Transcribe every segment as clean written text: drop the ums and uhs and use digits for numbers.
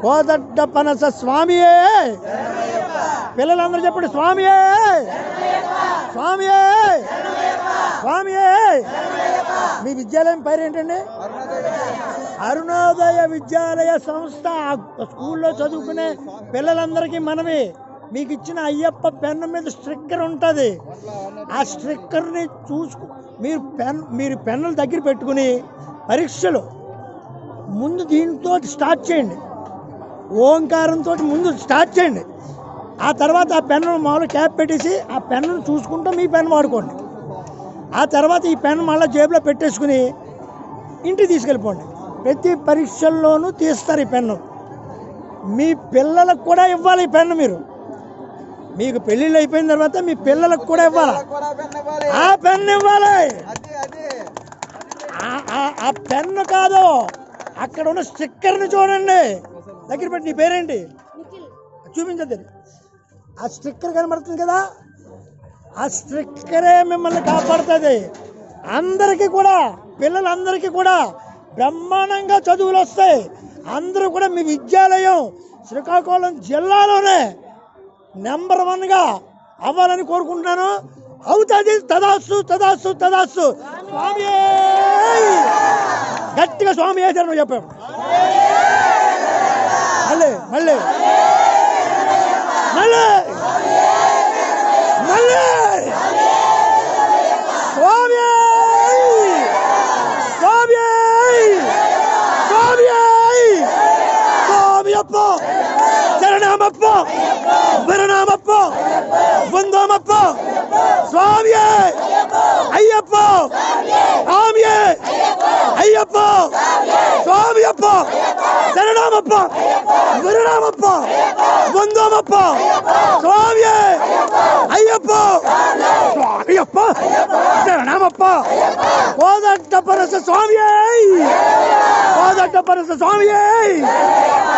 కోదడ్డ పనస స్వామియే. పిల్లలందరూ చెప్పండి స్వామియే, స్వామియే, స్వామియే. మీ విద్యాలయం పేరు ఏంటండి? అరుణోదయ విద్యాలయ సంస్థ. స్కూల్లో చదువుకునే పిల్లలందరికీ మనవి, మీకు ఇచ్చిన అయ్యప్ప పెన్ను మీద స్టిక్కర్ ఉంటుంది. ఆ స్టిక్కర్ని మీరు పెన్నుల దగ్గర పెట్టుకుని పరీక్షలు ముందు దీంతో స్టార్ట్ చేయండి. ఓంకారంతో ముందు స్టార్ట్ చేయండి. ఆ తర్వాత ఆ పెన్ను మామూలు క్యాప్ పెట్టేసి ఆ పెన్నును చూసుకుంటూ మీ పెన్ను వాడుకోండి. ఆ తర్వాత ఈ పెన్ను మళ్ళీ జేబులో పెట్టేసుకుని ఇంటికి తీసుకెళ్ళిపోండి. ప్రతి పరీక్షల్లోనూ తీస్తారు ఈ పెన్ను. మీ పిల్లలకు కూడా ఇవ్వాలి ఈ పెన్ను. మీకు పెళ్ళిళ్ళు అయిపోయిన తర్వాత మీ పిల్లలకు కూడా ఇవ్వాలి, ఆ పెన్ను ఇవ్వాలి. ఆ పెన్ను కాదు, అక్కడ ఉన్న స్టిక్కర్ని చూడండి. దగ్గర పెట్టి నీ పేరేంటి చూపించద్దు. ఆ స్టిక్కర్ కనబడుతుంది కదా, ఆ స్టిక్కరే మిమ్మల్ని కాపాడుతుంది. అందరికీ కూడా, పిల్లలందరికీ కూడా బ్రహ్మాండంగా చదువులు వస్తాయి. అందరూ కూడా మీ విద్యాలయం శ్రీకాకుళం జిల్లాలోనే నెంబర్ 1గా అవ్వాలని కోరుకుంటున్నాను. అవుతుంది. తదాస్తు, తదాస్తు, తదాస్తు. స్వామి గట్టిగా స్వామి వేశారు చెప్పాము. మళ్ళీ మళ్ళీ మళ్ళీ మళ్ళీ స్వామి స్వామి స్వామి స్వామియప్ప శరణమప్ప వరణమప్ప వందమప్ప స్వామి అయ్యప్ప స్వామి అయ్యప్ప స్వామియప్ప శరణమప్ప వరణమప్ప వందమప్ప స్వామి అయ్యప్ప స్వామియప్ప శరణమప్ప కోదడ్డ పరస స్వామి కోదడ్డ పరస స్వామి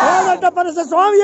కోదడ్డ పరస స్వామి.